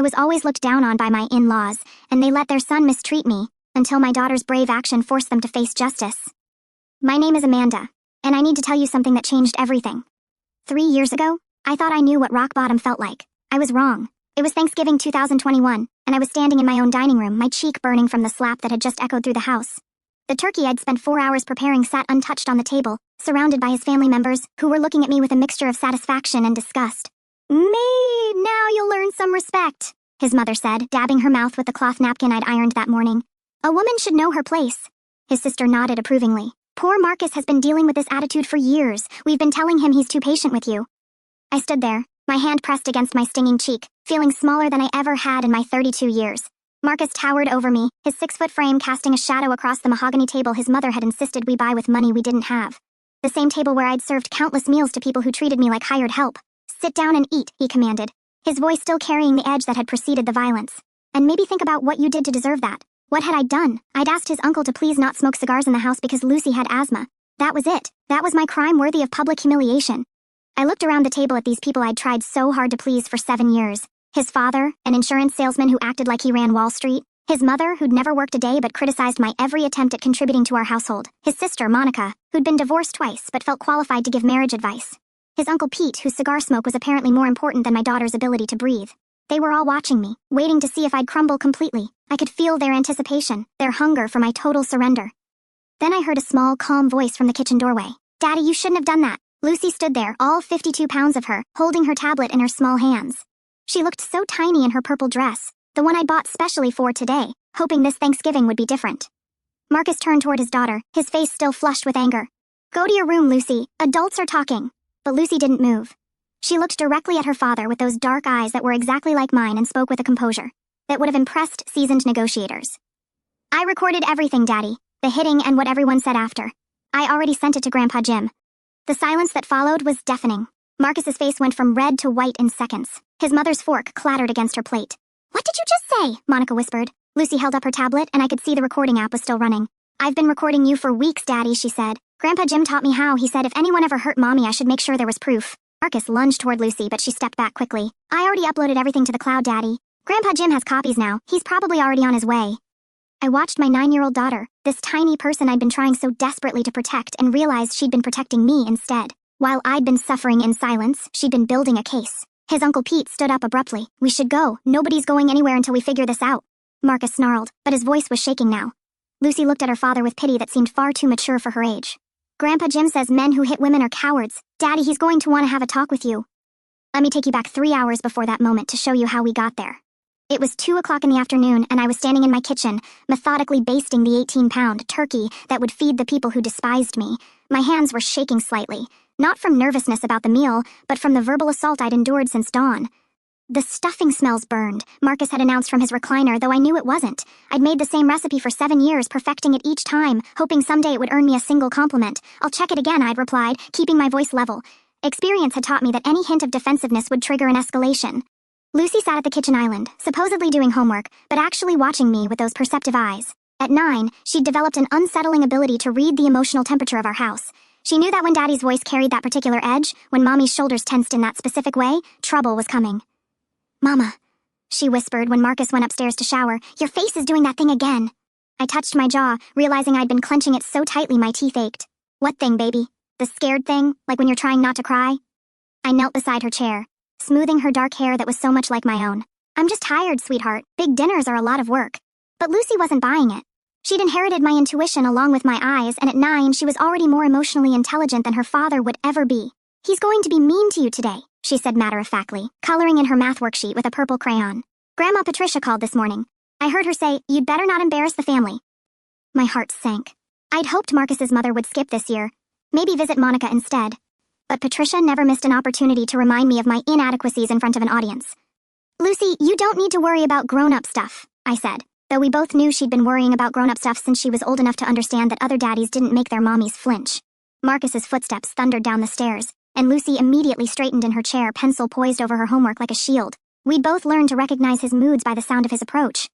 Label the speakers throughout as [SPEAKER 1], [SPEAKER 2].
[SPEAKER 1] I was always looked down on by my in-laws, and they let their son mistreat me, until my daughter's brave action forced them to face justice. My name is Amanda, and I need to tell you something that changed everything. 3 years ago, I thought I knew what rock bottom felt like. I was wrong. It was Thanksgiving 2021, and I was standing in my own dining room, my cheek burning from the slap that had just echoed through the house. The turkey I'd spent 4 hours preparing sat untouched on the table, surrounded by his family members, who were looking at me with a mixture of satisfaction and disgust. "Me, now you'll learn some respect," his mother said, dabbing her mouth with the cloth napkin I'd ironed that morning. "A woman should know her place." His sister nodded approvingly. "Poor Marcus has been dealing with this attitude for years. We've been telling him he's too patient with you." I stood there, my hand pressed against my stinging cheek, feeling smaller than I ever had in my 32 years. Marcus towered over me, his 6-foot frame casting a shadow across the mahogany table his mother had insisted we buy with money we didn't have. The same table where I'd served countless meals to people who treated me like hired help. "Sit down and eat," he commanded, his voice still carrying the edge that had preceded the violence. "And maybe think about what you did to deserve that." What had I done? I'd asked his uncle to please not smoke cigars in the house because Lucy had asthma. That was it. That was my crime worthy of public humiliation. I looked around the table at these people I'd tried so hard to please for 7 years. His father, an insurance salesman who acted like he ran Wall Street. His mother, who'd never worked a day but criticized my every attempt at contributing to our household. His sister, Monica, who'd been divorced twice but felt qualified to give marriage advice. His uncle Pete, whose cigar smoke was apparently more important than my daughter's ability to breathe. They were all watching me, waiting to see if I'd crumble completely. I could feel their anticipation, their hunger for my total surrender. Then I heard a small, calm voice from the kitchen doorway. "Daddy, you shouldn't have done that." Lucy stood there, all 52 pounds of her, holding her tablet in her small hands. She looked so tiny in her purple dress, the one I'd bought specially for today, hoping this Thanksgiving would be different. Marcus turned toward his daughter, his face still flushed with anger. "Go to your room, Lucy. Adults are talking." But Lucy didn't move. She looked directly at her father with those dark eyes that were exactly like mine and spoke with a composure that would have impressed seasoned negotiators. "I recorded everything, Daddy, the hitting and what everyone said after. I already sent it to Grandpa Jim." The silence that followed was deafening. Marcus's face went from red to white in seconds. His mother's fork clattered against her plate. "What did you just say?" Monica whispered. Lucy held up her tablet, and I could see the recording app was still running. "I've been recording you for weeks, Daddy," she said. "Grandpa Jim taught me how. He said if anyone ever hurt Mommy, I should make sure there was proof." Marcus lunged toward Lucy, but she stepped back quickly. "I already uploaded everything to the cloud, Daddy. Grandpa Jim has copies now. He's probably already on his way." I watched my 9-year-old daughter, this tiny person I'd been trying so desperately to protect, and realized she'd been protecting me instead. While I'd been suffering in silence, she'd been building a case. His Uncle Pete stood up abruptly. "We should go. Nobody's going anywhere until we figure this out." Marcus snarled, but his voice was shaking now. Lucy looked at her father with pity that seemed far too mature for her age. "Grandpa Jim says men who hit women are cowards. Daddy, he's going to want to have a talk with you." Let me take you back 3 hours before that moment to show you how we got there. It was 2 o'clock in the afternoon, and I was standing in my kitchen, methodically basting the 18-pound turkey that would feed the people who despised me. My hands were shaking slightly, not from nervousness about the meal, but from the verbal assault I'd endured since dawn. "The stuffing smells burned," Marcus had announced from his recliner, though I knew it wasn't. I'd made the same recipe for 7 years, perfecting it each time, hoping someday it would earn me a single compliment. "I'll check it again," I'd replied, keeping my voice level. Experience had taught me that any hint of defensiveness would trigger an escalation. Lucy sat at the kitchen island, supposedly doing homework, but actually watching me with those perceptive eyes. At 9, she'd developed an unsettling ability to read the emotional temperature of our house. She knew that when Daddy's voice carried that particular edge, when Mommy's shoulders tensed in that specific way, trouble was coming. "Mama," she whispered when Marcus went upstairs to shower, "your face is doing that thing again." I touched my jaw, realizing I'd been clenching it so tightly my teeth ached. "What thing, baby? The scared thing, like when you're trying not to cry?" I knelt beside her chair, smoothing her dark hair that was so much like my own. "I'm just tired, sweetheart. Big dinners are a lot of work." But Lucy wasn't buying it. She'd inherited my intuition along with my eyes, and at 9, she was already more emotionally intelligent than her father would ever be. "He's going to be mean to you today," she said matter-of-factly, coloring in her math worksheet with a purple crayon. "Grandma Patricia called this morning. I heard her say, 'You'd better not embarrass the family.'" My heart sank. I'd hoped Marcus's mother would skip this year, maybe visit Monica instead. But Patricia never missed an opportunity to remind me of my inadequacies in front of an audience. "Lucy, you don't need to worry about grown-up stuff," I said, though we both knew she'd been worrying about grown-up stuff since she was old enough to understand that other daddies didn't make their mommies flinch. Marcus's footsteps thundered down the stairs, and Lucy immediately straightened in her chair, pencil poised over her homework like a shield. We'd both learned to recognize his moods by the sound of his approach.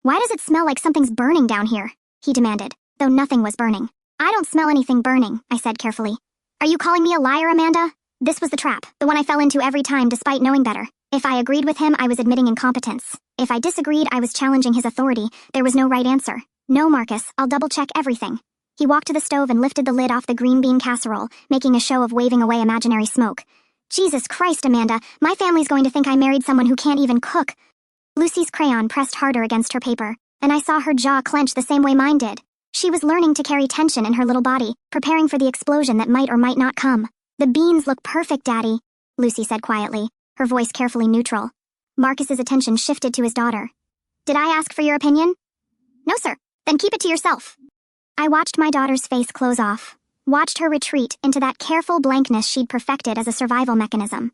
[SPEAKER 1] "Why does it smell like something's burning down here?" he demanded, though nothing was burning. "I don't smell anything burning," I said carefully. "Are you calling me a liar, Amanda?" This was the trap, the one I fell into every time despite knowing better. If I agreed with him, I was admitting incompetence. If I disagreed, I was challenging his authority. There was no right answer. No, Marcus, I'll double-check everything. He walked to the stove and lifted the lid off the green bean casserole, making a show of waving away imaginary smoke. Jesus Christ, Amanda, my family's going to think I married someone who can't even cook. Lucy's crayon pressed harder against her paper, and I saw her jaw clench the same way mine did. She was learning to carry tension in her little body, preparing for the explosion that might or might not come. The beans look perfect, Daddy, Lucy said quietly, her voice carefully neutral. Marcus's attention shifted to his daughter. Did I ask for your opinion? No, sir. Then keep it to yourself. I watched my daughter's face close off, watched her retreat into that careful blankness she'd perfected as a survival mechanism.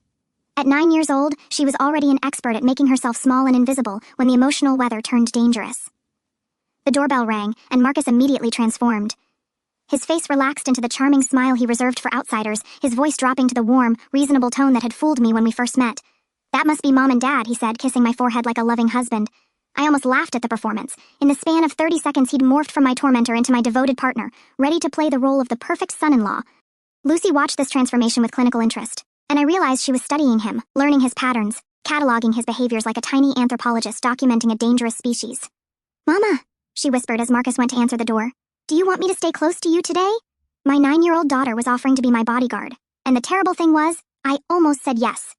[SPEAKER 1] At 9 years old, she was already an expert at making herself small and invisible when the emotional weather turned dangerous. The doorbell rang, and Marcus immediately transformed. His face relaxed into the charming smile he reserved for outsiders, his voice dropping to the warm, reasonable tone that had fooled me when we first met. That must be Mom and Dad, he said, kissing my forehead like a loving husband. I almost laughed at the performance. In the span of 30 seconds, he'd morphed from my tormentor into my devoted partner, ready to play the role of the perfect son-in-law. Lucy watched this transformation with clinical interest, and I realized she was studying him, learning his patterns, cataloging his behaviors like a tiny anthropologist documenting a dangerous species. Mama, she whispered as Marcus went to answer the door. Do you want me to stay close to you today? My 9-year-old daughter was offering to be my bodyguard, and the terrible thing was, I almost said yes.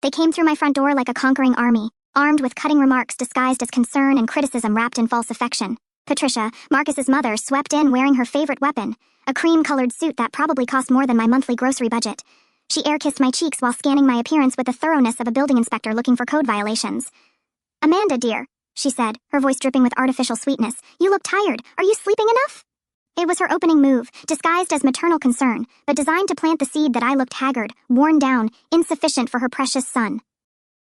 [SPEAKER 1] They came through my front door like a conquering army, armed with cutting remarks disguised as concern and criticism wrapped in false affection. Patricia, Marcus's mother, swept in wearing her favorite weapon, a cream-colored suit that probably cost more than my monthly grocery budget. She air-kissed my cheeks while scanning my appearance with the thoroughness of a building inspector looking for code violations. Amanda, dear, she said, her voice dripping with artificial sweetness, you look tired. Are you sleeping enough? It was her opening move, disguised as maternal concern, but designed to plant the seed that I looked haggard, worn down, insufficient for her precious son.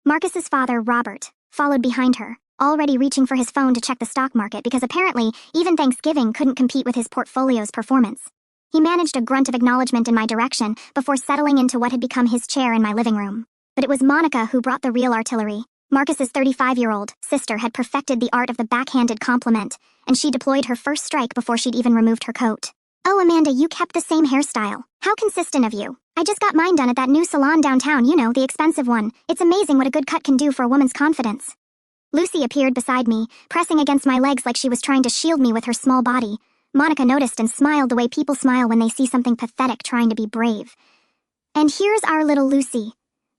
[SPEAKER 1] Marcus's father, Robert, followed behind her, already reaching for his phone to check the stock market because apparently even Thanksgiving couldn't compete with his portfolio's performance. He managed a grunt of acknowledgement in my direction before settling into what had become his chair in my living room. But it was Monica who brought the real artillery. Marcus's 35-year-old sister had perfected the art of the backhanded compliment, and she deployed her first strike before she'd even removed her coat. Oh, Amanda, you kept the same hairstyle. How consistent of you. I just got mine done at that new salon downtown, you know, the expensive one. It's amazing what a good cut can do for a woman's confidence. Lucy appeared beside me, pressing against my legs like she was trying to shield me with her small body. Monica noticed and smiled the way people smile when they see something pathetic trying to be brave. And here's our little Lucy.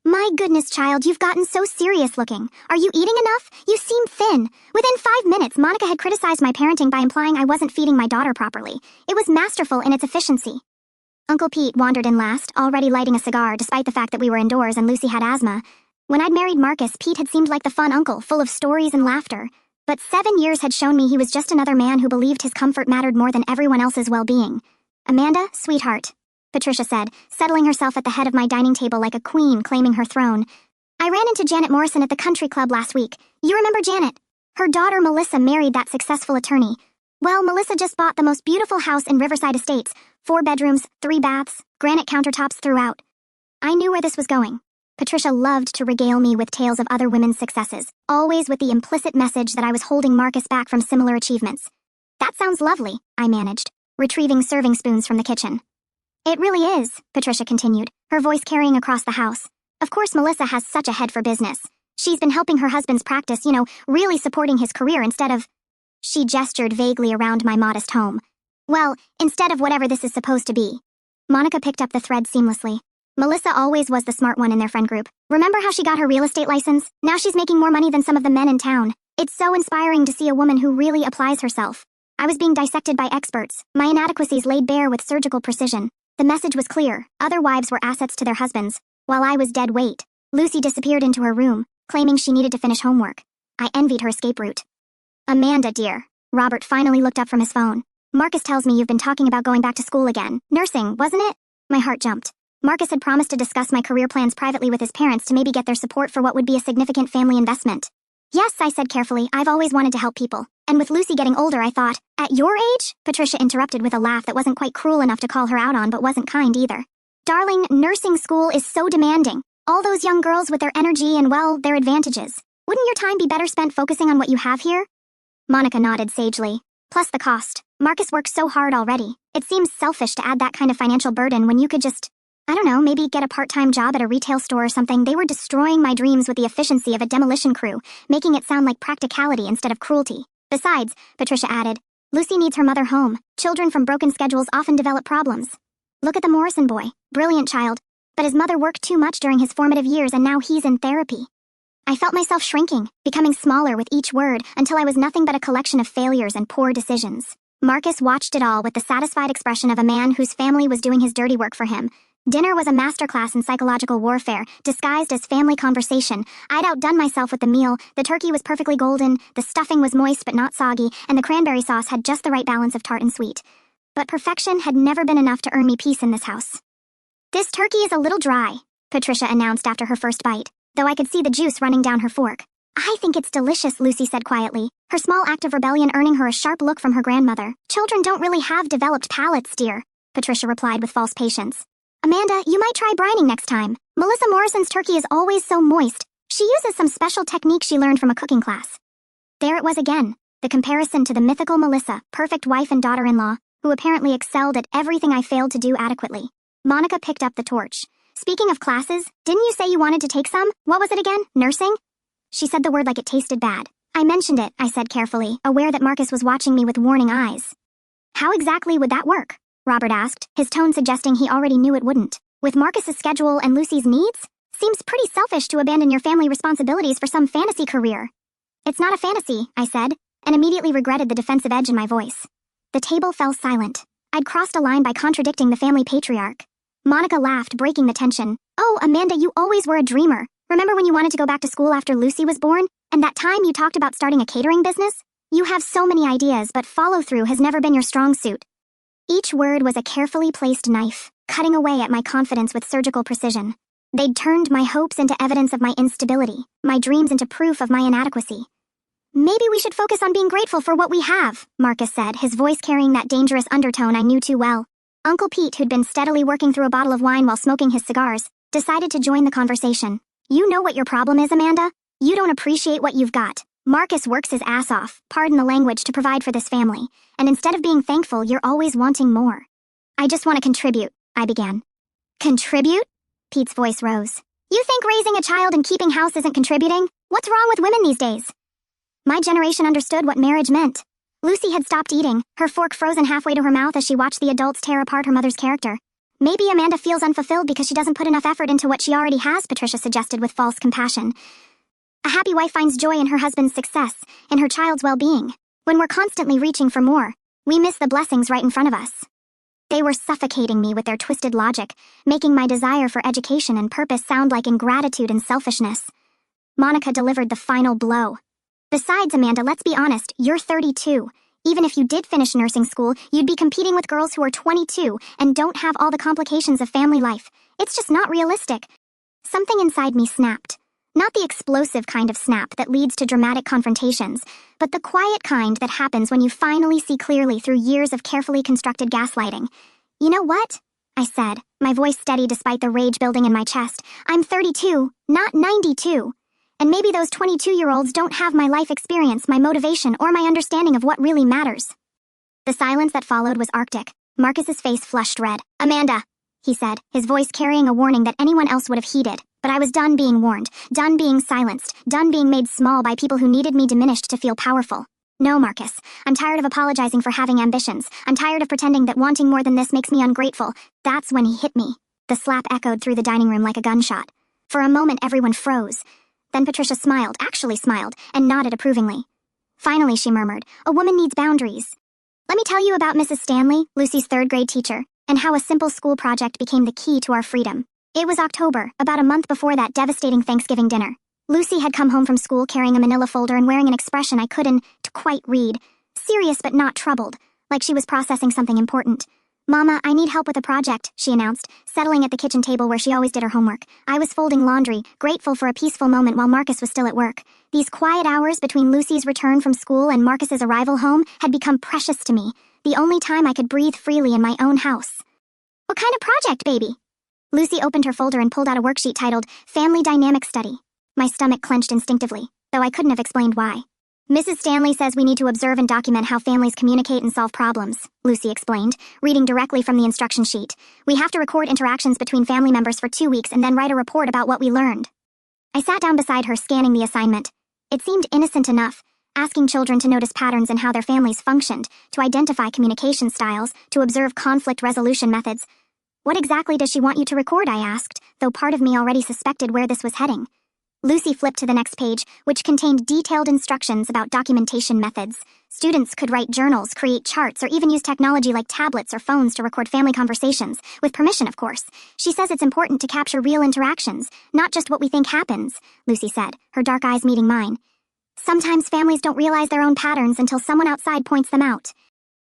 [SPEAKER 1] My goodness, child, you've gotten so serious looking. Are you eating enough? You seem thin. Within 5 minutes, Monica had criticized my parenting by implying I wasn't feeding my daughter properly. It was masterful in its efficiency. Uncle Pete wandered in last, already lighting a cigar despite the fact that we were indoors and Lucy had asthma. When I'd married Marcus, Pete had seemed like the fun uncle, full of stories and laughter. But 7 years had shown me he was just another man who believed his comfort mattered more than everyone else's well-being. Amanda, sweetheart, Patricia said, settling herself at the head of my dining table like a queen claiming her throne. I ran into Janet Morrison at the country club last week. You remember Janet? Her daughter Melissa married that successful attorney. Well, Melissa just bought the most beautiful house in Riverside Estates. 4 bedrooms, 3 baths, granite countertops throughout. I knew where this was going. Patricia loved to regale me with tales of other women's successes, always with the implicit message that I was holding Marcus back from similar achievements. That sounds lovely, I managed, retrieving serving spoons from the kitchen. It really is, Patricia continued, her voice carrying across the house. Of course, Melissa has such a head for business. She's been helping her husband's practice, you know, really supporting his career instead of... She gestured vaguely around my modest home. Well, instead of whatever this is supposed to be. Monica picked up the thread seamlessly. Melissa always was the smart one in their friend group. Remember how she got her real estate license? Now she's making more money than some of the men in town. It's so inspiring to see a woman who really applies herself. I was being dissected by experts, my inadequacies laid bare with surgical precision. The message was clear. Other wives were assets to their husbands, while I was dead weight. Lucy disappeared into her room, claiming she needed to finish homework. I envied her escape route. Amanda, dear. Robert finally looked up from his phone. Marcus tells me you've been talking about going back to school again. Nursing, wasn't it? My heart jumped. Marcus had promised to discuss my career plans privately with his parents to maybe get their support for what would be a significant family investment. Yes, I said carefully, I've always wanted to help people. And with Lucy getting older, I thought, at your age? Patricia interrupted with a laugh that wasn't quite cruel enough to call her out on but wasn't kind either. Darling, nursing school is so demanding. All those young girls with their energy and, well, their advantages. Wouldn't your time be better spent focusing on what you have here? Monica nodded sagely. Plus the cost. Marcus works so hard already. It seems selfish to add that kind of financial burden when you could just... I don't know, maybe get a part-time job at a retail store or something. They were destroying my dreams with the efficiency of a demolition crew, making it sound like practicality instead of cruelty. Besides, Patricia added, Lucy needs her mother home. Children from broken schedules often develop problems. Look at the Morrison boy. Brilliant child. But his mother worked too much during his formative years and now he's in therapy. I felt myself shrinking, becoming smaller with each word until I was nothing but a collection of failures and poor decisions. Marcus watched it all with the satisfied expression of a man whose family was doing his dirty work for him. Dinner was a masterclass in psychological warfare, disguised as family conversation. I'd outdone myself with the meal. The turkey was perfectly golden, the stuffing was moist but not soggy, and the cranberry sauce had just the right balance of tart and sweet. But perfection had never been enough to earn me peace in this house. This turkey is a little dry, Patricia announced after her first bite, though I could see the juice running down her fork. I think it's delicious, Lucy said quietly, her small act of rebellion earning her a sharp look from her grandmother. Children don't really have developed palates, dear, Patricia replied with false patience. Amanda, you might try brining next time. Melissa Morrison's turkey is always so moist. She uses some special technique she learned from a cooking class. There it was again, the comparison to the mythical Melissa, perfect wife and daughter-in-law, who apparently excelled at everything I failed to do adequately. Monica picked up the torch. Speaking of classes, didn't you say you wanted to take some? What was it again? Nursing? She said the word like it tasted bad. I mentioned it, I said carefully, aware that Marcus was watching me with warning eyes. How exactly would that work? Robert asked, his tone suggesting he already knew it wouldn't. With Marcus's schedule and Lucy's needs? Seems pretty selfish to abandon your family responsibilities for some fantasy career. It's not a fantasy, I said, and immediately regretted the defensive edge in my voice. The table fell silent. I'd crossed a line by contradicting the family patriarch. Monica laughed, breaking the tension. Oh, Amanda, you always were a dreamer. Remember when you wanted to go back to school after Lucy was born? And that time you talked about starting a catering business? You have so many ideas, but follow-through has never been your strong suit. Each word was a carefully placed knife, cutting away at my confidence with surgical precision. They'd turned my hopes into evidence of my instability, my dreams into proof of my inadequacy. Maybe we should focus on being grateful for what we have, Marcus said, his voice carrying that dangerous undertone I knew too well. Uncle Pete, who'd been steadily working through a bottle of wine while smoking his cigars, decided to join the conversation. You know what your problem is, Amanda? You don't appreciate what you've got. Marcus works his ass off, pardon the language, to provide for this family, and instead of being thankful, you're always wanting more. I just want to contribute, I began. Contribute? Pete's voice rose. You think raising a child and keeping house isn't contributing? What's wrong with women these days? My generation understood what marriage meant. Lucy had stopped eating, her fork frozen halfway to her mouth as she watched the adults tear apart her mother's character. Maybe Amanda feels unfulfilled because she doesn't put enough effort into what she already has, Patricia suggested with false compassion. A happy wife finds joy in her husband's success, in her child's well-being. When we're constantly reaching for more, we miss the blessings right in front of us. They were suffocating me with their twisted logic, making my desire for education and purpose sound like ingratitude and selfishness. Monica delivered the final blow. Besides, Amanda, let's be honest, you're 32. Even if you did finish nursing school, you'd be competing with girls who are 22 and don't have all the complications of family life. It's just not realistic. Something inside me snapped. Not the explosive kind of snap that leads to dramatic confrontations, but the quiet kind that happens when you finally see clearly through years of carefully constructed gaslighting. You know what? I said, my voice steady despite the rage building in my chest. I'm 32, not 92. And maybe those 22-year-olds don't have my life experience, my motivation, or my understanding of what really matters. The silence that followed was arctic. Marcus's face flushed red. Amanda, he said, his voice carrying a warning that anyone else would have heeded. But I was done being warned, done being silenced, done being made small by people who needed me diminished to feel powerful. No, Marcus, I'm tired of apologizing for having ambitions. I'm tired of pretending that wanting more than this makes me ungrateful. That's when he hit me. The slap echoed through the dining room like a gunshot. For a moment, everyone froze. Then Patricia smiled, actually smiled, and nodded approvingly. Finally, she murmured, a woman needs boundaries. Let me tell you about Mrs. Stanley, Lucy's third-grade teacher, and how a simple school project became the key to our freedom. It was October, about a month before that devastating Thanksgiving dinner. Lucy had come home from school carrying a manila folder and wearing an expression I couldn't quite read. Serious but not troubled, like she was processing something important. Mama, I need help with a project, she announced, settling at the kitchen table where she always did her homework. I was folding laundry, grateful for a peaceful moment while Marcus was still at work. These quiet hours between Lucy's return from school and Marcus's arrival home had become precious to me, the only time I could breathe freely in my own house. What kind of project, baby? Lucy opened her folder and pulled out a worksheet titled Family Dynamic Study. My stomach clenched instinctively, though I couldn't have explained why. Mrs. Stanley says we need to observe and document how families communicate and solve problems, Lucy explained, reading directly from the instruction sheet. We have to record interactions between family members for 2 weeks and then write a report about what we learned. I sat down beside her, scanning the assignment. It seemed innocent enough, asking children to notice patterns in how their families functioned, to identify communication styles, to observe conflict resolution methods. What exactly does she want you to record? I asked, though part of me already suspected where this was heading. Lucy flipped to the next page, which contained detailed instructions about documentation methods. Students could write journals, create charts, or even use technology like tablets or phones to record family conversations, with permission, of course. She says it's important to capture real interactions, not just what we think happens, Lucy said, her dark eyes meeting mine. Sometimes families don't realize their own patterns until someone outside points them out.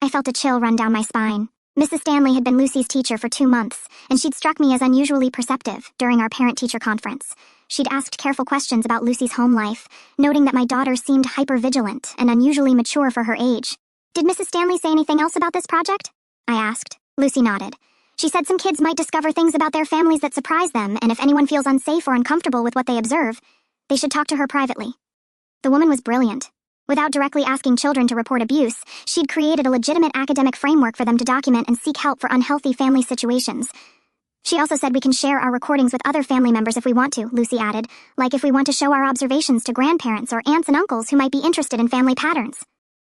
[SPEAKER 1] I felt a chill run down my spine. Mrs. Stanley had been Lucy's teacher for 2 months, and she'd struck me as unusually perceptive during our parent-teacher conference. She'd asked careful questions about Lucy's home life, noting that my daughter seemed hyper-vigilant and unusually mature for her age. Did Mrs. Stanley say anything else about this project? I asked. Lucy nodded. She said some kids might discover things about their families that surprise them, and if anyone feels unsafe or uncomfortable with what they observe, they should talk to her privately. The woman was brilliant. Without directly asking children to report abuse, she'd created a legitimate academic framework for them to document and seek help for unhealthy family situations. She also said we can share our recordings with other family members if we want to, Lucy added, like if we want to show our observations to grandparents or aunts and uncles who might be interested in family patterns.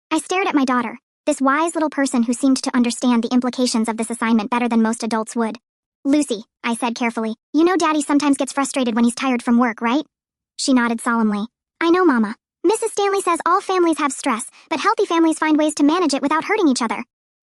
[SPEAKER 1] I stared at my daughter, this wise little person who seemed to understand the implications of this assignment better than most adults would. Lucy, I said carefully, you know Daddy sometimes gets frustrated when he's tired from work, right? She nodded solemnly. I know, Mama. Mrs. Stanley says all families have stress, but healthy families find ways to manage it without hurting each other.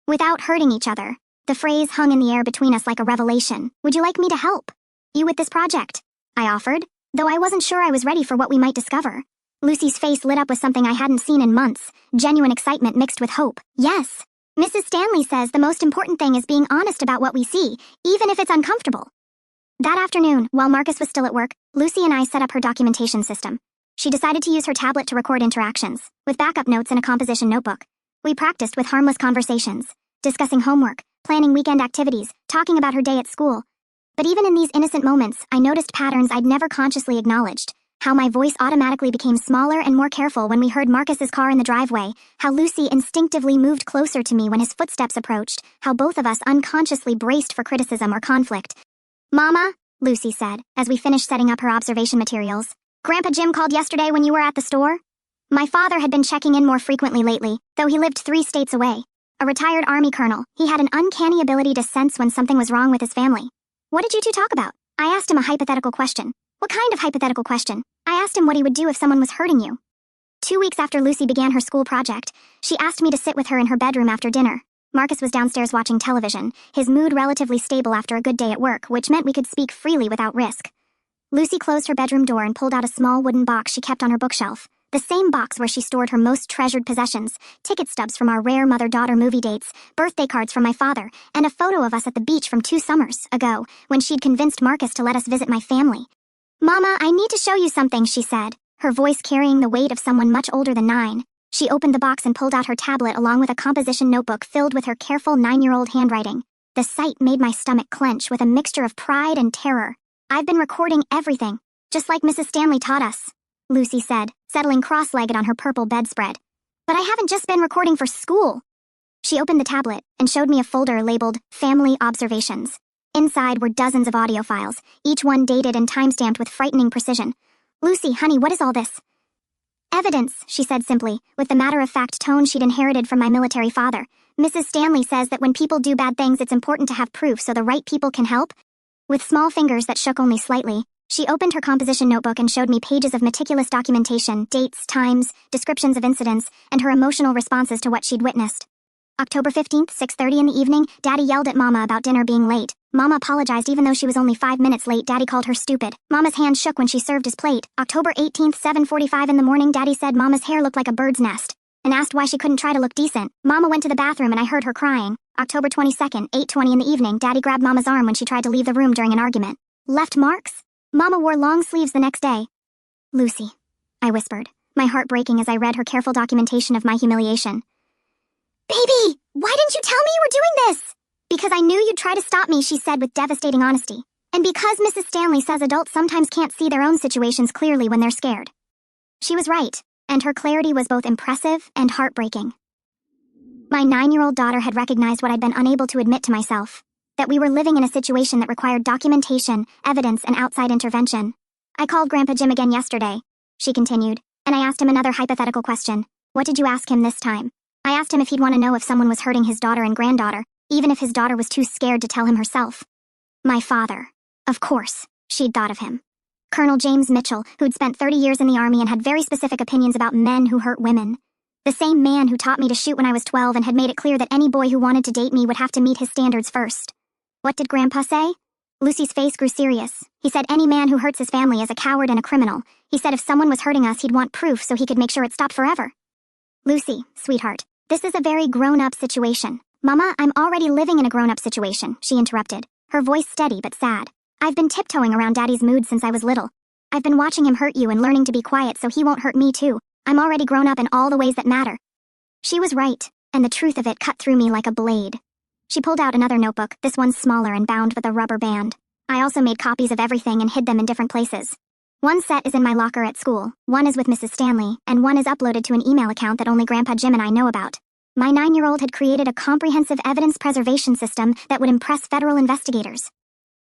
[SPEAKER 1] Without hurting each other. The phrase hung in the air between us like a revelation. Would you like me to help you with this project? I offered, though I wasn't sure I was ready for what we might discover. Lucy's face lit up with something I hadn't seen in months, genuine excitement mixed with hope. Yes. Mrs. Stanley says the most important thing is being honest about what we see, even if it's uncomfortable. That afternoon, while Marcus was still at work, Lucy and I set up her documentation system. She decided to use her tablet to record interactions, with backup notes in a composition notebook. We practiced with harmless conversations, discussing homework, planning weekend activities, talking about her day at school. But even in these innocent moments, I noticed patterns I'd never consciously acknowledged. How my voice automatically became smaller and more careful when we heard Marcus's car in the driveway, how Lucy instinctively moved closer to me when his footsteps approached, how both of us unconsciously braced for criticism or conflict. Mama, Lucy said, as we finished setting up her observation materials. Grandpa Jim called yesterday when you were at the store? My father had been checking in more frequently lately, though he lived 3 states away. A retired Army colonel, he had an uncanny ability to sense when something was wrong with his family. What did you two talk about? I asked him a hypothetical question. What kind of hypothetical question? I asked him what he would do if someone was hurting you. 2 weeks after Lucy began her school project, she asked me to sit with her in her bedroom after dinner. Marcus was downstairs watching television, his mood relatively stable after a good day at work, which meant we could speak freely without risk. Lucy closed her bedroom door and pulled out a small wooden box she kept on her bookshelf. The same box where she stored her most treasured possessions, ticket stubs from our rare mother-daughter movie dates, birthday cards from my father, and a photo of us at the beach from 2 summers ago, when she'd convinced Marcus to let us visit my family. Mama, I need to show you something, she said, her voice carrying the weight of someone much older than 9. She opened the box and pulled out her tablet along with a composition notebook filled with her careful 9-year-old handwriting. The sight made my stomach clench with a mixture of pride and terror. I've been recording everything, just like Mrs. Stanley taught us, Lucy said, settling cross-legged on her purple bedspread. But I haven't just been recording for school. She opened the tablet and showed me a folder labeled Family Observations. Inside were dozens of audio files, each one dated and time-stamped with frightening precision. Lucy, honey, what is all this? Evidence, she said simply, with the matter-of-fact tone she'd inherited from my military father. Mrs. Stanley says that when people do bad things, it's important to have proof so the right people can help. With small fingers that shook only slightly, she opened her composition notebook and showed me pages of meticulous documentation, dates, times, descriptions of incidents, and her emotional responses to what she'd witnessed. October 15th, 6:30 in the evening, Daddy yelled at Mama about dinner being late. Mama apologized even though she was only 5 minutes late. Daddy called her stupid. Mama's hand shook when she served his plate. October 18th, 7:45 in the morning, Daddy said Mama's hair looked like a bird's nest and asked why she couldn't try to look decent. Mama went to the bathroom and I heard her crying. October 22nd, 8:20 in the evening, Daddy grabbed Mama's arm when she tried to leave the room during an argument. Left marks? Mama wore long sleeves the next day. Lucy, I whispered, my heart breaking as I read her careful documentation of my humiliation. Baby, why didn't you tell me you were doing this? Because I knew you'd try to stop me, she said with devastating honesty. And because Mrs. Stanley says adults sometimes can't see their own situations clearly when they're scared. She was right. and her clarity was both impressive and heartbreaking. My 9-year-old daughter had recognized what I'd been unable to admit to myself, that we were living in a situation that required documentation, evidence, and outside intervention. I called Grandpa Jim again yesterday, she continued, and I asked him another hypothetical question. What did you ask him this time? I asked him if he'd want to know if someone was hurting his daughter and granddaughter, even if his daughter was too scared to tell him herself. My father. Of course, she'd thought of him. Colonel James Mitchell, who'd spent 30 years in the Army and had very specific opinions about men who hurt women. The same man who taught me to shoot when I was 12 and had made it clear that any boy who wanted to date me would have to meet his standards first. What did Grandpa say? Lucy's face grew serious. He said any man who hurts his family is a coward and a criminal. He said if someone was hurting us, he'd want proof so he could make sure it stopped forever. Lucy, sweetheart, this is a very grown-up situation. Mama, I'm already living in a grown-up situation, she interrupted, her voice steady but sad. I've been tiptoeing around Daddy's mood since I was little. I've been watching him hurt you and learning to be quiet so he won't hurt me too. I'm already grown up in all the ways that matter. She was right, and the truth of it cut through me like a blade. She pulled out another notebook, this one smaller and bound with a rubber band. I also made copies of everything and hid them in different places. One set is in my locker at school, one is with Mrs. Stanley, and one is uploaded to an email account that only Grandpa Jim and I know about. My 9-year-old had created a comprehensive evidence preservation system that would impress federal investigators.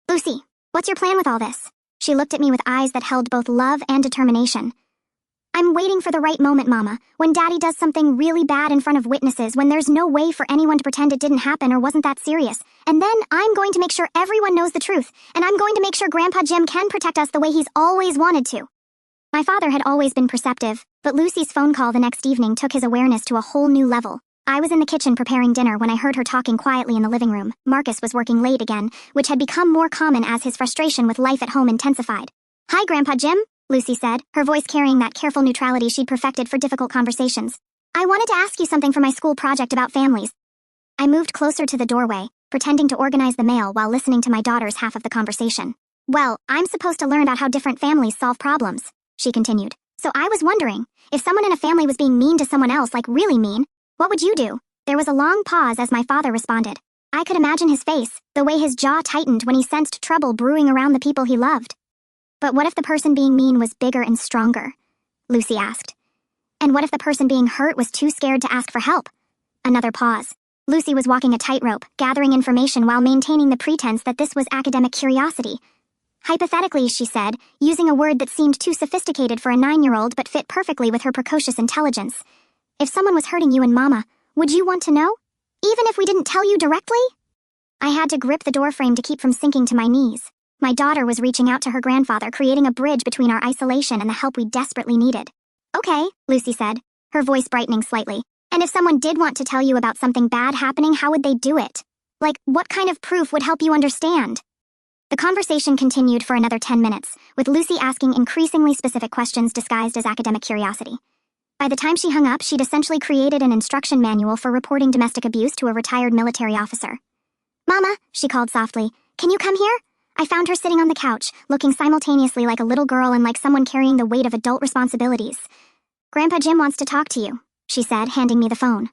[SPEAKER 1] Lucy, what's your plan with all this? She looked at me with eyes that held both love and determination. I'm waiting for the right moment, Mama, when Daddy does something really bad in front of witnesses, when there's no way for anyone to pretend it didn't happen or wasn't that serious. And then I'm going to make sure everyone knows the truth, and I'm going to make sure Grandpa Jim can protect us the way he's always wanted to. My father had always been perceptive, but Lucy's phone call the next evening took his awareness to a whole new level. I was in the kitchen preparing dinner when I heard her talking quietly in the living room. Marcus was working late again, which had become more common as his frustration with life at home intensified. Hi, Grandpa Jim, Lucy said, her voice carrying that careful neutrality she'd perfected for difficult conversations. I wanted to ask you something for my school project about families. I moved closer to the doorway, pretending to organize the mail while listening to my daughter's half of the conversation. Well, I'm supposed to learn about how different families solve problems, she continued. So I was wondering, if someone in a family was being mean to someone else, like really mean, what would you do? There was a long pause as my father responded. I could imagine his face, the way his jaw tightened when he sensed trouble brewing around the people he loved. But what if the person being mean was bigger and stronger? Lucy asked. And what if the person being hurt was too scared to ask for help? Another pause. Lucy was walking a tightrope, gathering information while maintaining the pretense that this was academic curiosity. Hypothetically, she said, using a word that seemed too sophisticated for a 9-year-old but fit perfectly with her precocious intelligence. If someone was hurting you and Mama, would you want to know? Even if we didn't tell you directly? I had to grip the doorframe to keep from sinking to my knees. My daughter was reaching out to her grandfather, creating a bridge between our isolation and the help we desperately needed. Okay, Lucy said, her voice brightening slightly. And if someone did want to tell you about something bad happening, how would they do it? Like, what kind of proof would help you understand? The conversation continued for another 10 minutes, with Lucy asking increasingly specific questions disguised as academic curiosity. By the time she hung up, she'd essentially created an instruction manual for reporting domestic abuse to a retired military officer. Mama, she called softly, can you come here? I found her sitting on the couch, looking simultaneously like a little girl and like someone carrying the weight of adult responsibilities. Grandpa Jim wants to talk to you, she said, handing me the phone.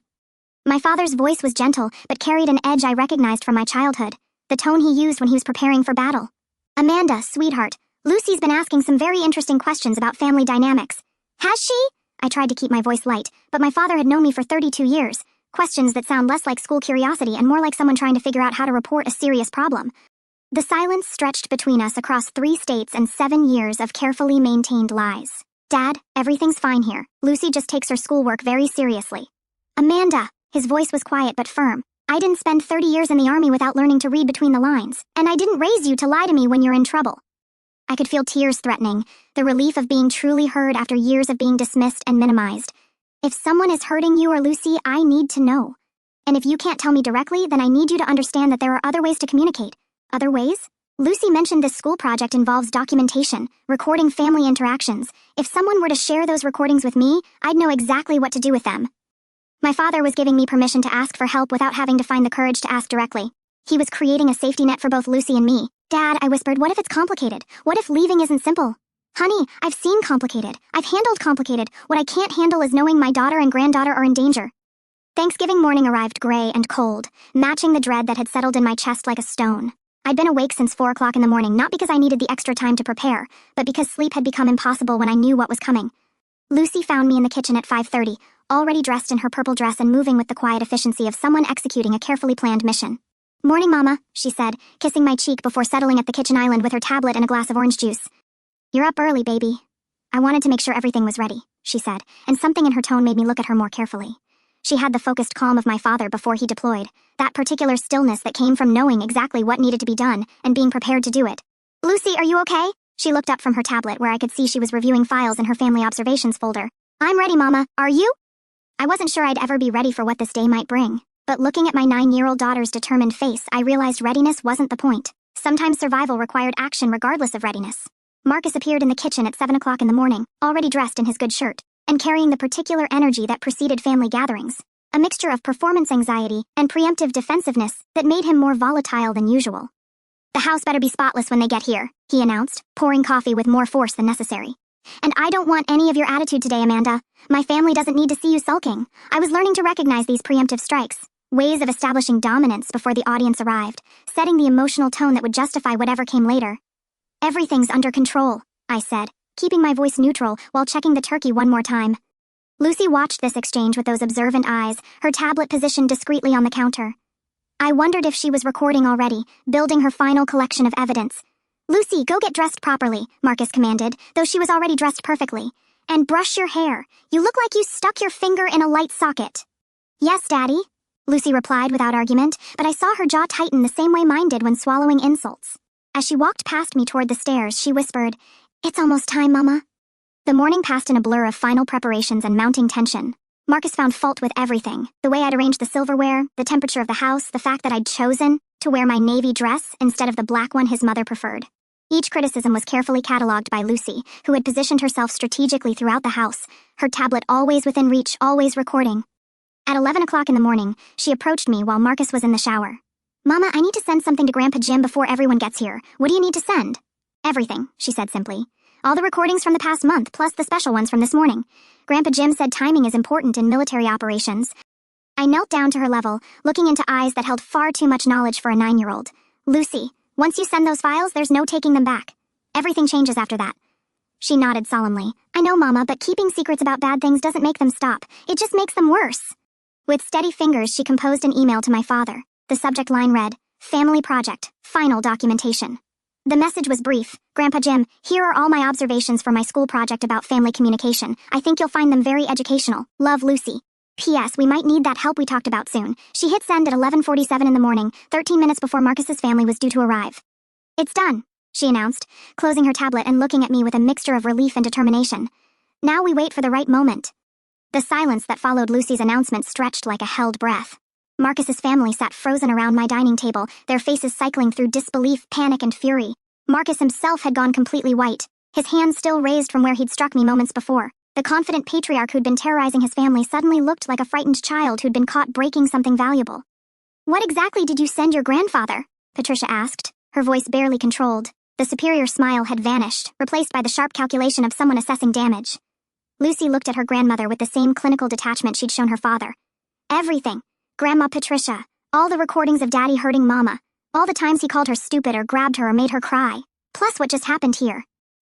[SPEAKER 1] My father's voice was gentle, but carried an edge I recognized from my childhood, the tone he used when he was preparing for battle. Amanda, sweetheart, Lucy's been asking some very interesting questions about family dynamics. Has she? I tried to keep my voice light, but my father had known me for 32 years. Questions that sound less like school curiosity and more like someone trying to figure out how to report a serious problem. The silence stretched between us across 3 states and 7 years of carefully maintained lies. Dad, everything's fine here. Lucy just takes her schoolwork very seriously. Amanda, his voice was quiet but firm. I didn't spend 30 years in the Army without learning to read between the lines, and I didn't raise you to lie to me when you're in trouble. I could feel tears threatening, the relief of being truly heard after years of being dismissed and minimized. If someone is hurting you or Lucy, I need to know. And if you can't tell me directly, then I need you to understand that there are other ways to communicate. Other ways? Lucy mentioned this school project involves documentation, recording family interactions. If someone were to share those recordings with me, I'd know exactly what to do with them. My father was giving me permission to ask for help without having to find the courage to ask directly. He was creating a safety net for both Lucy and me. Dad, I whispered, what if it's complicated? What if leaving isn't simple? Honey, I've seen complicated. I've handled complicated. What I can't handle is knowing my daughter and granddaughter are in danger. Thanksgiving morning arrived gray and cold, matching the dread that had settled in my chest like a stone. I'd been awake since 4 o'clock in the morning, not because I needed the extra time to prepare, but because sleep had become impossible when I knew what was coming. Lucy found me in the kitchen at 5:30, already dressed in her purple dress and moving with the quiet efficiency of someone executing a carefully planned mission. "Morning, Mama," she said, kissing my cheek before settling at the kitchen island with her tablet and a glass of orange juice. "You're up early, baby." "I wanted to make sure everything was ready," she said, and something in her tone made me look at her more carefully. She had the focused calm of my father before he deployed, that particular stillness that came from knowing exactly what needed to be done and being prepared to do it. "Lucy, are you okay?" She looked up from her tablet where I could see she was reviewing files in her family observations folder. "I'm ready, Mama. Are you?" I wasn't sure I'd ever be ready for what this day might bring, but looking at my 9-year-old daughter's determined face, I realized readiness wasn't the point. Sometimes survival required action regardless of readiness. Marcus appeared in the kitchen at 7 o'clock in the morning, already dressed in his good shirt, and carrying the particular energy that preceded family gatherings, a mixture of performance anxiety and preemptive defensiveness that made him more volatile than usual. "The house better be spotless when they get here," he announced, pouring coffee with more force than necessary. "And I don't want any of your attitude today, Amanda. My family doesn't need to see you sulking." I was learning to recognize these preemptive strikes, ways of establishing dominance before the audience arrived, setting the emotional tone that would justify whatever came later. "Everything's under control," I said, keeping my voice neutral while checking the turkey one more time. Lucy watched this exchange with those observant eyes, her tablet positioned discreetly on the counter. I wondered if she was recording already, building her final collection of evidence. "Lucy, go get dressed properly," Marcus commanded, though she was already dressed perfectly. "And brush your hair. You look like you stuck your finger in a light socket." "Yes, Daddy," Lucy replied without argument, but I saw her jaw tighten the same way mine did when swallowing insults. As she walked past me toward the stairs, she whispered, "It's almost time, Mama." The morning passed in a blur of final preparations and mounting tension. Marcus found fault with everything, the way I'd arranged the silverware, the temperature of the house, the fact that I'd chosen to wear my navy dress instead of the black one his mother preferred. Each criticism was carefully catalogued by Lucy, who had positioned herself strategically throughout the house, her tablet always within reach, always recording. At 11 o'clock in the morning, she approached me while Marcus was in the shower. "Mama, I need to send something to Grandpa Jim before everyone gets here. What do you need to send?" "Everything," she said simply. "All the recordings from the past month, plus the special ones from this morning. Grandpa Jim said timing is important in military operations." I knelt down to her level, looking into eyes that held far too much knowledge for a 9-year-old. "Lucy, once you send those files, there's no taking them back. Everything changes after that." She nodded solemnly. "I know, Mama, but keeping secrets about bad things doesn't make them stop. It just makes them worse." With steady fingers, she composed an email to my father. The subject line read, "Family Project, Final Documentation." The message was brief. "Grandpa Jim, here are all my observations for my school project about family communication. I think you'll find them very educational. Love, Lucy. P.S. We might need that help we talked about soon." She hit send at 11:47 in the morning, 13 minutes before Marcus's family was due to arrive. "It's done," she announced, closing her tablet and looking at me with a mixture of relief and determination. "Now we wait for the right moment." The silence that followed Lucy's announcement stretched like a held breath. Marcus's family sat frozen around my dining table, their faces cycling through disbelief, panic, and fury. Marcus himself had gone completely white, his hands still raised from where he'd struck me moments before. The confident patriarch who'd been terrorizing his family suddenly looked like a frightened child who'd been caught breaking something valuable. "What exactly did you send your grandfather?" Patricia asked, her voice barely controlled. The superior smile had vanished, replaced by the sharp calculation of someone assessing damage. Lucy looked at her grandmother with the same clinical detachment she'd shown her father. "Everything. Grandma Patricia. All the recordings of Daddy hurting Mama. All the times he called her stupid or grabbed her or made her cry. Plus what just happened here."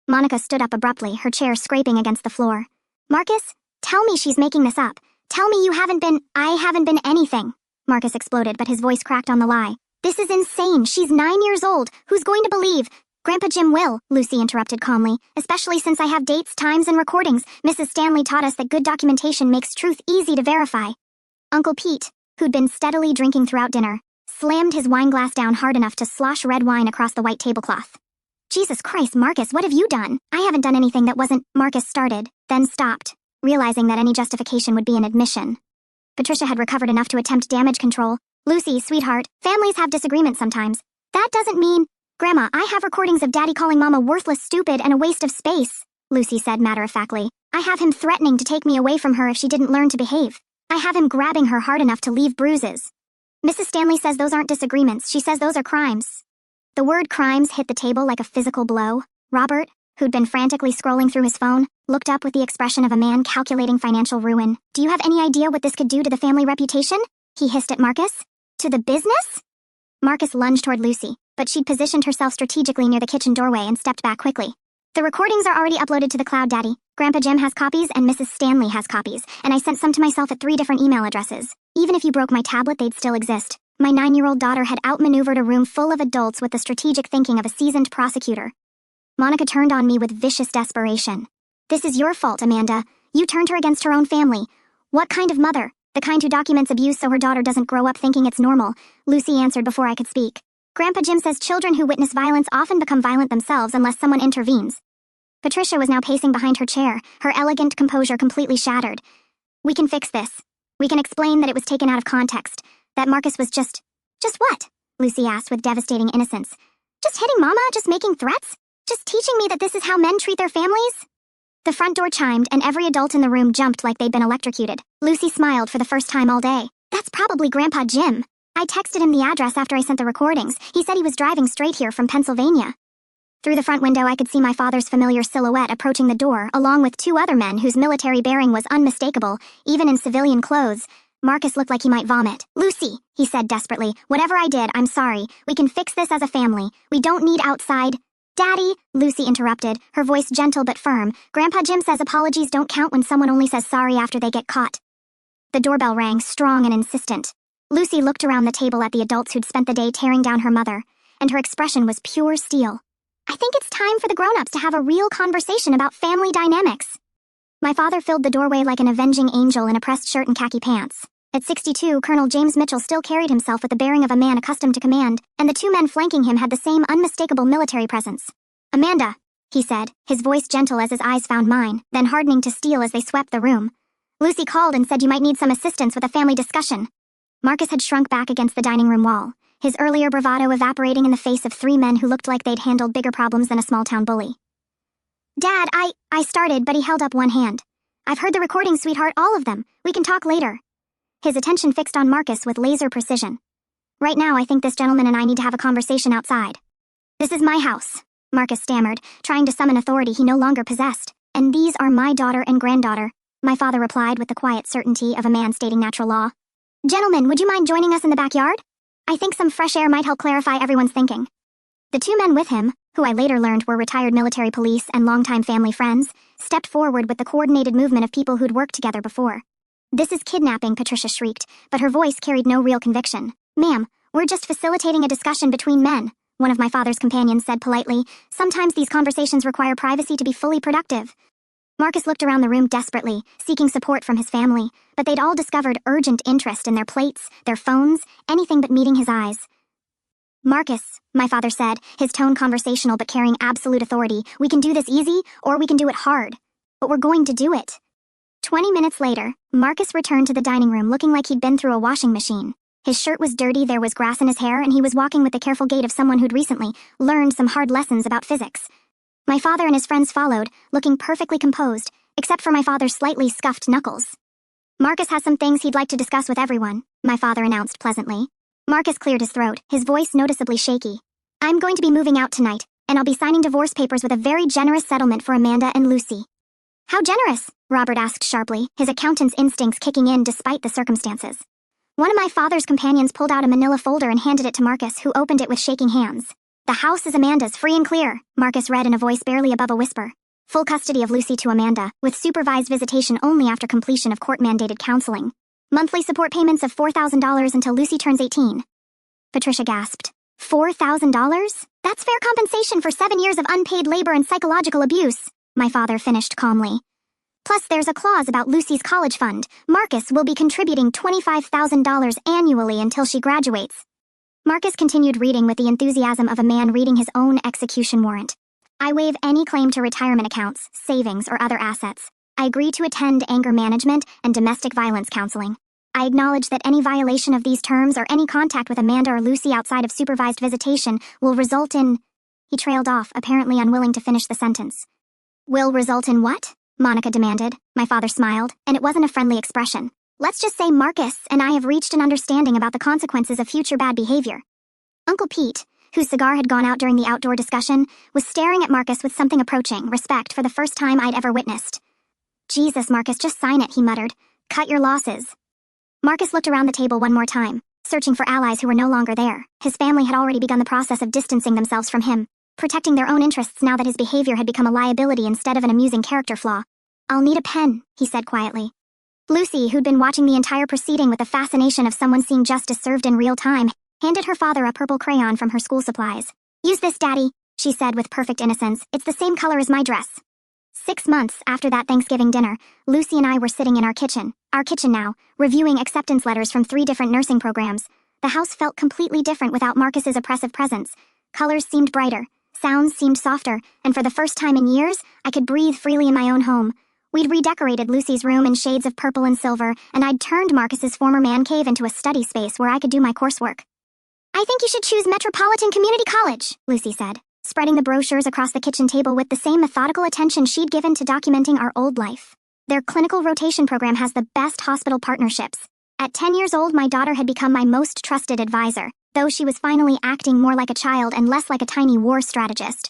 [SPEAKER 1] Monica stood up abruptly, her chair scraping against the floor. "Marcus, tell me she's making this up. Tell me you haven't been—" "I haven't been anything," Marcus exploded, but his voice cracked on the lie. "This is insane. She's 9 years old. Who's going to believe—" "Grandpa Jim will," Lucy interrupted calmly, "especially since I have dates, times, and recordings. Mrs. Stanley taught us that good documentation makes truth easy to verify." Uncle Pete, who'd been steadily drinking throughout dinner, slammed his wine glass down hard enough to slosh red wine across the white tablecloth. "Jesus Christ, Marcus, what have you done?" "I haven't done anything that wasn't—" Marcus started, then stopped, realizing that any justification would be an admission. Patricia had recovered enough to attempt damage control. "Lucy, sweetheart, families have disagreements sometimes. That doesn't mean—" "Grandma, I have recordings of Daddy calling Mama worthless, stupid, and a waste of space," Lucy said matter-of-factly. "I have him threatening to take me away from her if she didn't learn to behave. I have him grabbing her hard enough to leave bruises. Mrs. Stanley says those aren't disagreements. She says those are crimes." The word crimes hit the table like a physical blow. Robert, who'd been frantically scrolling through his phone, looked up with the expression of a man calculating financial ruin. "Do you have any idea what this could do to the family reputation?" he hissed at Marcus. "To the business?" Marcus lunged toward Lucy, but she'd positioned herself strategically near the kitchen doorway and stepped back quickly. "The recordings are already uploaded to the cloud, Daddy. Grandpa Jim has copies and Mrs. Stanley has copies, and I sent some to myself at 3 different email addresses. Even if you broke my tablet, they'd still exist. My 9-year-old daughter had outmaneuvered a room full of adults with the strategic thinking of a seasoned prosecutor. Monica turned on me with vicious desperation. This is your fault, Amanda. You turned her against her own family. What kind of mother? The kind who documents abuse so her daughter doesn't grow up thinking it's normal, Lucy answered before I could speak. Grandpa Jim says children who witness violence often become violent themselves unless someone intervenes. Patricia was now pacing behind her chair, her elegant composure completely shattered. We can fix this. We can explain that it was taken out of context, that Marcus was just what? Lucy asked with devastating innocence. Just hitting Mama? Just making threats? Just teaching me that this is how men treat their families? The front door chimed, and every adult in the room jumped like they'd been electrocuted. Lucy smiled for the first time all day. That's probably Grandpa Jim. I texted him the address after I sent the recordings. He said he was driving straight here from Pennsylvania. Through the front window, I could see my father's familiar silhouette approaching the door, along with 2 other men whose military bearing was unmistakable, even in civilian clothes. Marcus looked like he might vomit. Lucy, he said desperately, whatever I did, I'm sorry. We can fix this as a family. We don't need outside. Daddy, Lucy interrupted, her voice gentle but firm. Grandpa Jim says apologies don't count when someone only says sorry after they get caught. The doorbell rang, strong and insistent. Lucy looked around the table at the adults who'd spent the day tearing down her mother, and her expression was pure steel. I think it's time for the grown-ups to have a real conversation about family dynamics. My father filled the doorway like an avenging angel in a pressed shirt and khaki pants. At 62, Colonel James Mitchell still carried himself with the bearing of a man accustomed to command, and the 2 men flanking him had the same unmistakable military presence. Amanda, he said, his voice gentle as his eyes found mine, then hardening to steel as they swept the room. Lucy called and said you might need some assistance with a family discussion. Marcus had shrunk back against the dining room wall, his earlier bravado evaporating in the face of 3 men who looked like they'd handled bigger problems than a small-town bully. Dad, I started, but he held up one hand. I've heard the recordings, sweetheart, all of them. We can talk later. His attention fixed on Marcus with laser precision. Right now, I think this gentleman and I need to have a conversation outside. This is my house, Marcus stammered, trying to summon authority he no longer possessed. And these are my daughter and granddaughter, my father replied with the quiet certainty of a man stating natural law. Gentlemen, would you mind joining us in the backyard? I think some fresh air might help clarify everyone's thinking. The 2 men with him, who I later learned were retired military police and longtime family friends, stepped forward with the coordinated movement of people who'd worked together before. This is kidnapping, Patricia shrieked, but her voice carried no real conviction. Ma'am, we're just facilitating a discussion between men, one of my father's companions said politely. Sometimes these conversations require privacy to be fully productive. Marcus looked around the room desperately, seeking support from his family, but they'd all discovered urgent interest in their plates, their phones, anything but meeting his eyes. Marcus, my father said, his tone conversational but carrying absolute authority, we can do this easy, or we can do it hard. But we're going to do it. 20 minutes later, Marcus returned to the dining room looking like he'd been through a washing machine. His shirt was dirty, there was grass in his hair, and he was walking with the careful gait of someone who'd recently learned some hard lessons about physics. My father and his friends followed, looking perfectly composed, except for my father's slightly scuffed knuckles. Marcus has some things he'd like to discuss with everyone, my father announced pleasantly. Marcus cleared his throat, his voice noticeably shaky. I'm going to be moving out tonight, and I'll be signing divorce papers with a very generous settlement for Amanda and Lucy. How generous? Robert asked sharply, his accountant's instincts kicking in despite the circumstances. One of my father's companions pulled out a manila folder and handed it to Marcus, who opened it with shaking hands. The house is Amanda's, free and clear, Marcus read in a voice barely above a whisper. Full custody of Lucy to Amanda, with supervised visitation only after completion of court-mandated counseling. Monthly support payments of $4,000 until Lucy turns 18. Patricia gasped. $4,000? That's fair compensation for 7 years of unpaid labor and psychological abuse, my father finished calmly. Plus, there's a clause about Lucy's college fund. Marcus will be contributing $25,000 annually until she graduates. Marcus continued reading with the enthusiasm of a man reading his own execution warrant. I waive any claim to retirement accounts, savings, or other assets. I agree to attend anger management and domestic violence counseling. I acknowledge that any violation of these terms or any contact with Amanda or Lucy outside of supervised visitation will result in... He trailed off, apparently unwilling to finish the sentence. Will result in what? Monica demanded. My father smiled, and it wasn't a friendly expression. Let's just say Marcus and I have reached an understanding about the consequences of future bad behavior. Uncle Pete, whose cigar had gone out during the outdoor discussion, was staring at Marcus with something approaching respect for the first time I'd ever witnessed. Jesus, Marcus, just sign it, he muttered. Cut your losses. Marcus looked around the table one more time, searching for allies who were no longer there. His family had already begun the process of distancing themselves from him, protecting their own interests now that his behavior had become a liability instead of an amusing character flaw. I'll need a pen, he said quietly. Lucy, who'd been watching the entire proceeding with the fascination of someone seeing justice served in real time, handed her father a purple crayon from her school supplies. Use this, Daddy, she said with perfect innocence. It's the same color as my dress. 6 months after that Thanksgiving dinner, Lucy and I were sitting in our kitchen now, reviewing acceptance letters from 3 different nursing programs. The house felt completely different without Marcus's oppressive presence. Colors seemed brighter, sounds seemed softer, and for the first time in years, I could breathe freely in my own home. We'd redecorated Lucy's room in shades of purple and silver, and I'd turned Marcus's former man cave into a study space where I could do my coursework. I think you should choose Metropolitan Community College, Lucy said, spreading the brochures across the kitchen table with the same methodical attention she'd given to documenting our old life. Their clinical rotation program has the best hospital partnerships. At 10 years old, my daughter had become my most trusted advisor, though she was finally acting more like a child and less like a tiny war strategist.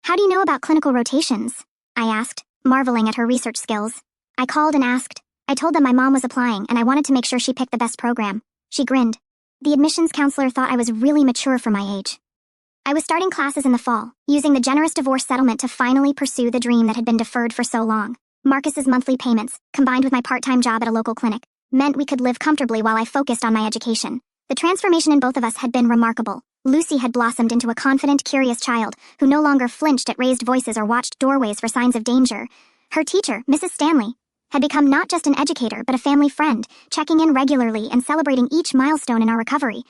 [SPEAKER 1] How do you know about clinical rotations? I asked, marveling at her research skills. I called and asked. I told them my mom was applying and I wanted to make sure she picked the best program. She grinned. The admissions counselor thought I was really mature for my age. I was starting classes in the fall, using the generous divorce settlement to finally pursue the dream that had been deferred for so long. Marcus's monthly payments, combined with my part-time job at a local clinic, meant we could live comfortably while I focused on my education. The transformation in both of us had been remarkable. Lucy had blossomed into a confident, curious child who no longer flinched at raised voices or watched doorways for signs of danger. Her teacher, Mrs. Stanley, had become not just an educator but a family friend, checking in regularly and celebrating each milestone in our recovery.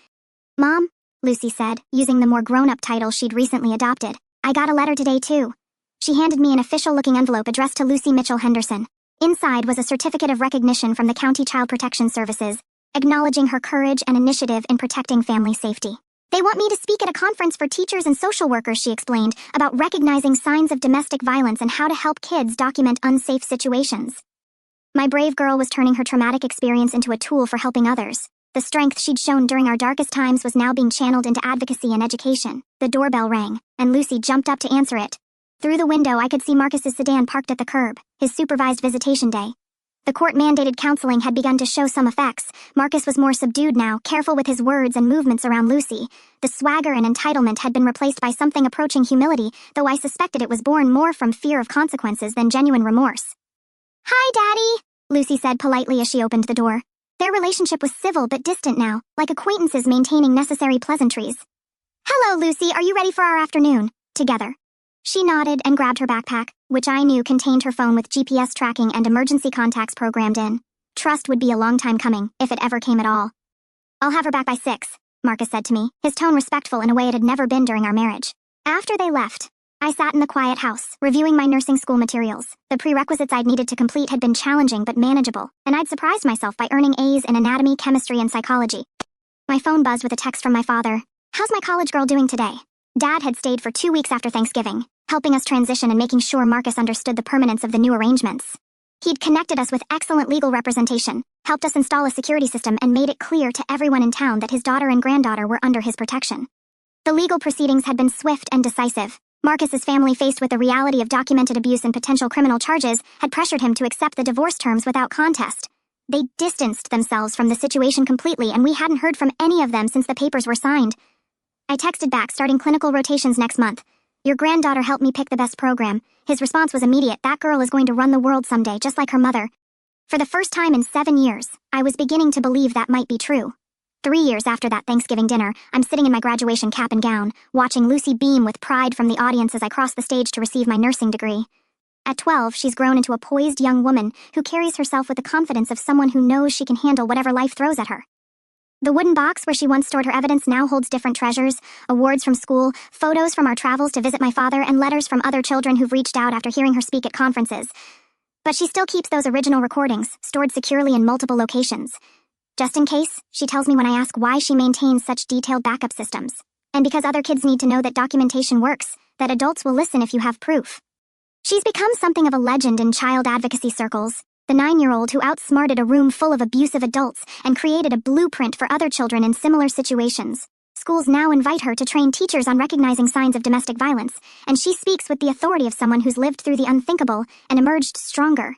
[SPEAKER 1] Mom, Lucy said, using the more grown-up title she'd recently adopted, I got a letter today too. She handed me an official-looking envelope addressed to Lucy Mitchell Henderson. Inside was a certificate of recognition from the County Child Protection Services, acknowledging her courage and initiative in protecting family safety. They want me to speak at a conference for teachers and social workers, she explained, about recognizing signs of domestic violence and how to help kids document unsafe situations. My brave girl was turning her traumatic experience into a tool for helping others. The strength she'd shown during our darkest times was now being channeled into advocacy and education. The doorbell rang, and Lucy jumped up to answer it. Through the window, I could see Marcus's sedan parked at the curb, his supervised visitation day. The court-mandated counseling had begun to show some effects. Marcus was more subdued now, careful with his words and movements around Lucy. The swagger and entitlement had been replaced by something approaching humility, though I suspected it was born more from fear of consequences than genuine remorse. Hi, Daddy, Lucy said politely as she opened the door. Their relationship was civil but distant now, like acquaintances maintaining necessary pleasantries. Hello, Lucy, are you ready for our afternoon together? She nodded and grabbed her backpack, which I knew contained her phone with GPS tracking and emergency contacts programmed in. Trust would be a long time coming, if it ever came at all. I'll have her back by 6, Marcus said to me, his tone respectful in a way it had never been during our marriage. After they left, I sat in the quiet house, reviewing my nursing school materials. The prerequisites I'd needed to complete had been challenging but manageable, and I'd surprised myself by earning A's in anatomy, chemistry, and psychology. My phone buzzed with a text from my father. How's my college girl doing today? Dad had stayed for 2 weeks after Thanksgiving, helping us transition and making sure Marcus understood the permanence of the new arrangements. He'd connected us with excellent legal representation, helped us install a security system, and made it clear to everyone in town that his daughter and granddaughter were under his protection. The legal proceedings had been swift and decisive. Marcus's family, faced with the reality of documented abuse and potential criminal charges, had pressured him to accept the divorce terms without contest. They distanced themselves from the situation completely, and we hadn't heard from any of them since the papers were signed. I texted back, starting clinical rotations next month. Your granddaughter helped me pick the best program. His response was immediate. That girl is going to run the world someday, just like her mother. For the first time in 7 years, I was beginning to believe that might be true. 3 years after that Thanksgiving dinner, I'm sitting in my graduation cap and gown, watching Lucy beam with pride from the audience as I cross the stage to receive my nursing degree. At 12, she's grown into a poised young woman who carries herself with the confidence of someone who knows she can handle whatever life throws at her. The wooden box where she once stored her evidence now holds different treasures: awards from school, photos from our travels to visit my father, and letters from other children who've reached out after hearing her speak at conferences. But she still keeps those original recordings, stored securely in multiple locations. Just in case, she tells me when I ask why she maintains such detailed backup systems. And because other kids need to know that documentation works, that adults will listen if you have proof. She's become something of a legend in child advocacy circles. The 9-year-old who outsmarted a room full of abusive adults and created a blueprint for other children in similar situations. Schools now invite her to train teachers on recognizing signs of domestic violence, and she speaks with the authority of someone who's lived through the unthinkable and emerged stronger.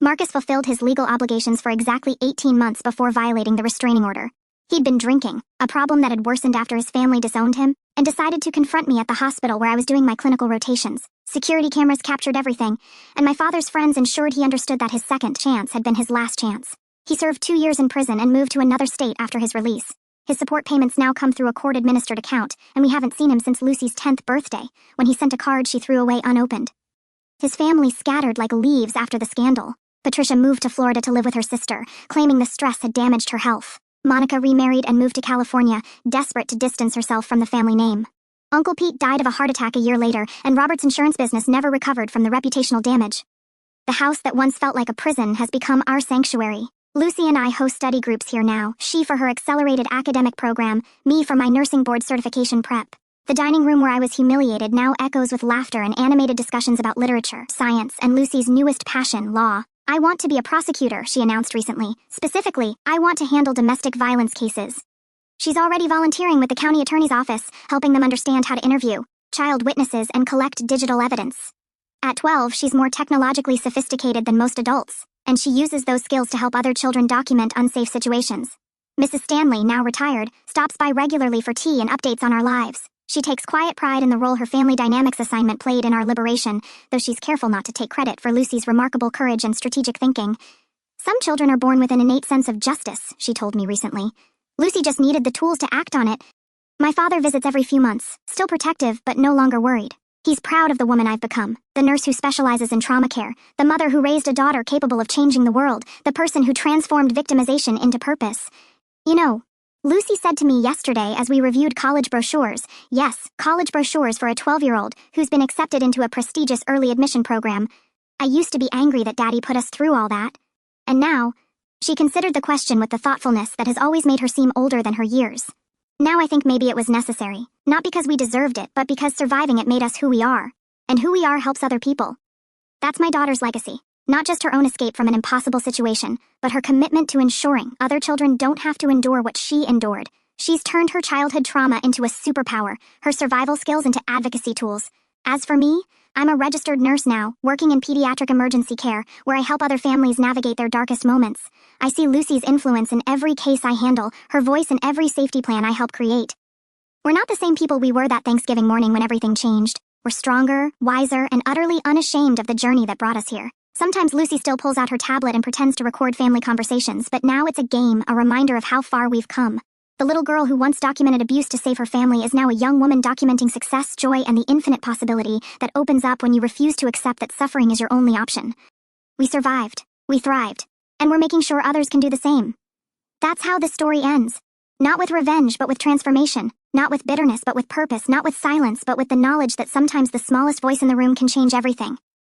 [SPEAKER 1] Marcus fulfilled his legal obligations for exactly 18 months before violating the restraining order. He'd been drinking, a problem that had worsened after his family disowned him, and decided to confront me at the hospital where I was doing my clinical rotations. Security cameras captured everything, and my father's friends ensured he understood that his second chance had been his last chance. He served 2 years in prison and moved to another state after his release. His support payments now come through a court-administered account, and we haven't seen him since Lucy's 10th birthday, when he sent a card she threw away unopened. His family scattered like leaves after the scandal. Patricia moved to Florida to live with her sister, claiming the stress had damaged her health. Monica remarried and moved to California, desperate to distance herself from the family name. Uncle Pete died of a heart attack a year later, and Robert's insurance business never recovered from the reputational damage. The house that once felt like a prison has become our sanctuary. Lucy and I host study groups here now, she for her accelerated academic program, me for my nursing board certification prep. The dining room where I was humiliated now echoes with laughter and animated discussions about literature, science, and Lucy's newest passion, law. I want to be a prosecutor, she announced recently. Specifically, I want to handle domestic violence cases. She's already volunteering with the county attorney's office, helping them understand how to interview child witnesses and collect digital evidence. At 12, she's more technologically sophisticated than most adults, and she uses those skills to help other children document unsafe situations. Mrs. Stanley, now retired, stops by regularly for tea and updates on our lives. She takes quiet pride in the role her family dynamics assignment played in our liberation, though she's careful not to take credit for Lucy's remarkable courage and strategic thinking. Some children are born with an innate sense of justice, she told me recently. Lucy just needed the tools to act on it. My father visits every few months, still protective but no longer worried. He's proud of the woman I've become, the nurse who specializes in trauma care, the mother who raised a daughter capable of changing the world, the person who transformed victimization into purpose. You know, Lucy said to me yesterday as we reviewed college brochures, yes, college brochures for a 12-year-old who's been accepted into a prestigious early admission program. I used to be angry that Daddy put us through all that. And now, she considered the question with the thoughtfulness that has always made her seem older than her years. Now I think maybe it was necessary, not because we deserved it, but because surviving it made us who we are. And who we are helps other people. That's my daughter's legacy. Not just her own escape from an impossible situation, but her commitment to ensuring other children don't have to endure what she endured. She's turned her childhood trauma into a superpower, her survival skills into advocacy tools. As for me, I'm a registered nurse now, working in pediatric emergency care, where I help other families navigate their darkest moments. I see Lucy's influence in every case I handle, her voice in every safety plan I help create. We're not the same people we were that Thanksgiving morning when everything changed. We're stronger, wiser, and utterly unashamed of the journey that brought us here. Sometimes Lucy still pulls out her tablet and pretends to record family conversations, but now it's a game, a reminder of how far we've come. The little girl who once documented abuse to save her family is now a young woman documenting success, joy, and the infinite possibility that opens up when you refuse to accept that suffering is your only option. We survived. We thrived. And we're making sure others can do the same. That's how this story ends. Not with revenge, but with transformation. Not with bitterness, but with purpose. Not with silence, but with the knowledge that sometimes the smallest voice in the room can change everything.